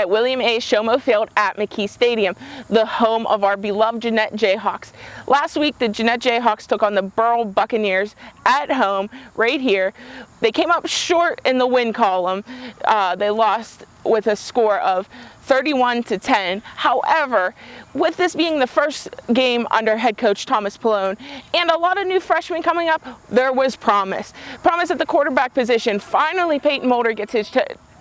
at William A. Shomo Field at McKee Stadium, the home of our beloved Jeanette Jayhawks. Last week, the Jeanette Jayhawks took on the Burrell Buccaneers at home right here. They came up short in the win column. They lost with a score of 31-10. However, with this being the first game under head coach Thomas Pallone and a lot of new freshmen coming up, there was promise. Promise at the quarterback position. Finally, Peyton Mulder gets his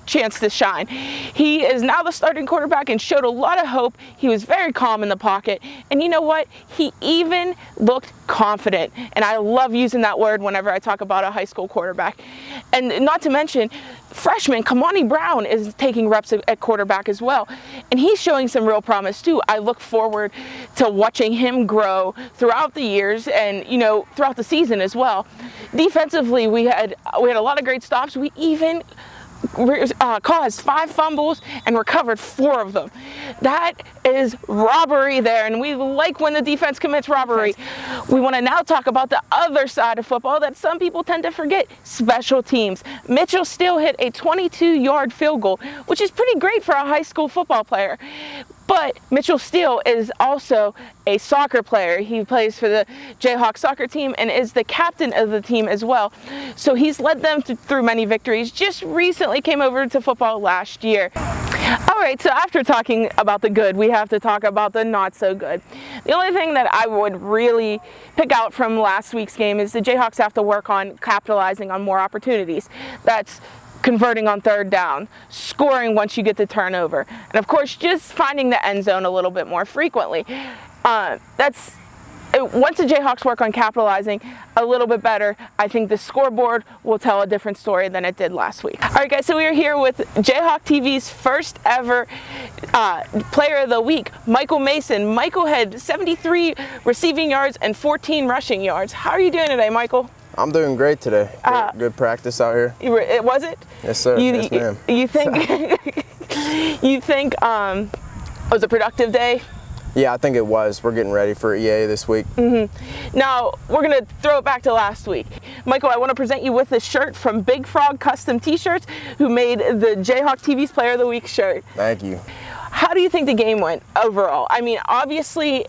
chance to shine. He is now the starting quarterback and showed a lot of hope. He was very calm in the pocket, and you know what? He even looked confident, and I love using that word whenever I talk about a high school quarterback. And not to mention, freshman Kamani Brown is taking reps at quarterback as well, and he's showing some real promise too. I look forward to watching him grow throughout the years and, you know, throughout the season as well. Defensively, we had a lot of great stops. We even caused 5 fumbles and recovered 4 of them. That is robbery there, and we like when the defense commits robbery. We want to now talk about the other side of football that some people tend to forget: special teams. Mitchell Steele hit a 22-yard field goal, which is pretty great for a high school football player. But Mitchell Steele is also a soccer player. He plays for the Jayhawk soccer team and is the captain of the team as well. So he's led them through many victories. Just recently came over to football last year. All right, so after talking about the good, we have to talk about the not so good. The only thing that I would really pick out from last week's game is the Jayhawks have to work on capitalizing on more opportunities. That's converting on third down, scoring once you get the turnover, and of course just finding the end zone a little bit more frequently. Once the Jayhawks work on capitalizing a little bit better, I think the scoreboard will tell a different story than it did last week. All right, guys, so we are here with Jayhawk TV's first ever Player of the Week, Michael Mason. Michael had 73 receiving yards and 14 rushing yards. How are you doing today, Michael? I'm doing great today. Good practice out here. Was it? Yes, sir. Yes, ma'am. You think? You think it was a productive day? Yeah, I think it was. We're getting ready for EA this week. Now, we're going to throw it back to last week. Michael, I want to present you with this shirt from Big Frog Custom T-Shirts, who made the Jayhawk TV's Player of the Week shirt. Thank you. How do you think the game went overall? I mean, obviously,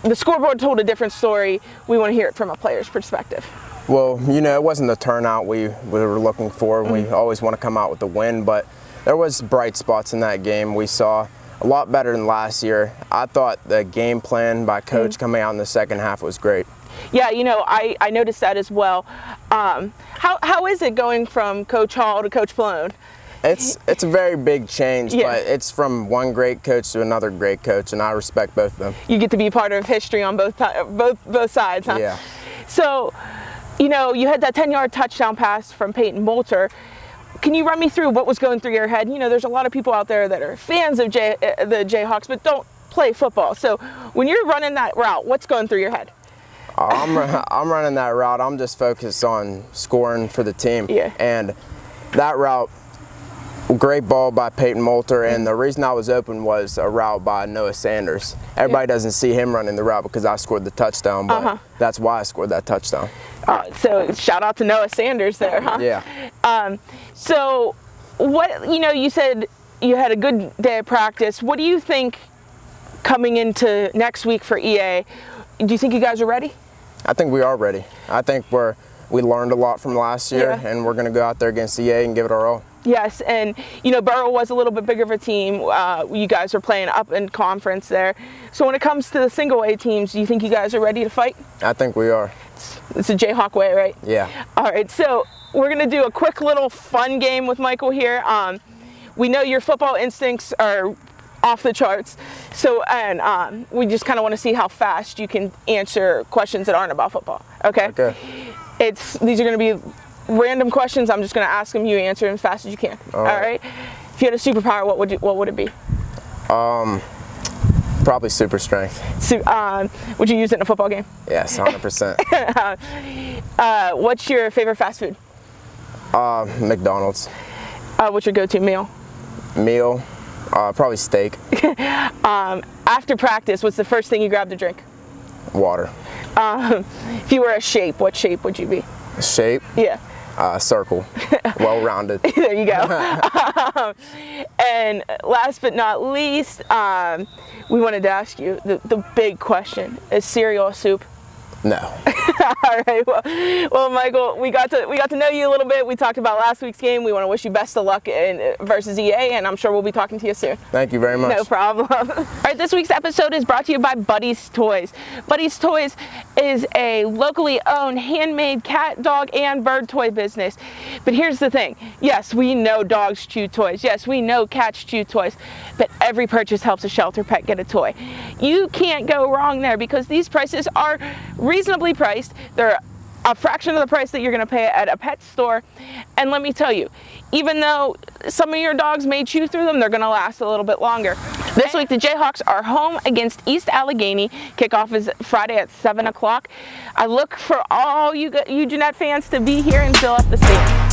the scoreboard told a different story. We want to hear it from a player's perspective. Well, you know, it wasn't the turnout we were looking for. We always want to come out with a win, but there was bright spots in that game. We saw a lot better than last year. I thought the game plan by coach coming out in the second half was great. Yeah, you know, I noticed that as well. How is it going from Coach Hall to Coach Pallone? It's a very big change, but it's from one great coach to another great coach, and I respect both of them. You get to be part of history on both sides, huh? Yeah. So, you know, you had that 10-yard touchdown pass from Peyton Mulder. Can you run me through what was going through your head? You know, there's a lot of people out there that are fans of the Jayhawks, but don't play football. So when you're running that route, what's going through your head? I'm running that route. I'm just focused on scoring for the team. Yeah. And that route, great ball by Peyton Mulder, and the reason I was open was a route by Noah Sanders. Everybody doesn't see him running the route because I scored the touchdown, but that's why I scored that touchdown. So shout out to Noah Sanders there, huh? Yeah. So what, you know, you said you had a good day of practice. What do you think coming into next week for EA? Do you think you guys are ready? I think we are ready. I think we learned a lot from last year, and we're going to go out there against EA and give it our all. Yes, and you know, Burrell was a little bit bigger of a team. You guys are playing up in conference there. So when it comes to the single A teams, do you think you guys are ready to fight? I think we are. It's a Jayhawk way, right? Yeah. All right, so we're going to do a quick little fun game with Michael here. We know your football instincts are off the charts, so we just kind of want to see how fast you can answer questions that aren't about football. Okay? Okay. These are going to be random questions. I'm just going to ask them. You answer them as fast as you can. All right. If you had a superpower, what would it be? Probably super strength. Would you use it in a football game? Yes, 100%. What's your favorite fast food? McDonald's. What's your go-to meal? Probably steak. After practice, what's the first thing you grab to drink? Water. If you were a shape, what shape would you be? Shape? Yeah. circle, well-rounded. There you go. And last but not least, we wanted to ask you the big question: is cereal a soup? No. All right. Well, Michael, we got to know you a little bit. We talked about last week's game. We want to wish you best of luck versus EA, and I'm sure we'll be talking to you soon. Thank you very much. No problem. All right, this week's episode is brought to you by Buddy's Toys. Buddy's Toys is a locally owned handmade cat, dog, and bird toy business. But here's the thing. Yes, we know dogs chew toys. Yes, we know cats chew toys. But every purchase helps a shelter pet get a toy. You can't go wrong there because these prices are reasonably priced. They're a fraction of the price that you're going to pay at a pet store. And let me tell you, even though some of your dogs may chew through them, they're going to last a little bit longer. This week, the Jayhawks are home against East Allegheny. Kickoff is Friday at 7 o'clock. I look for all you Jeanette fans to be here and fill up the stands.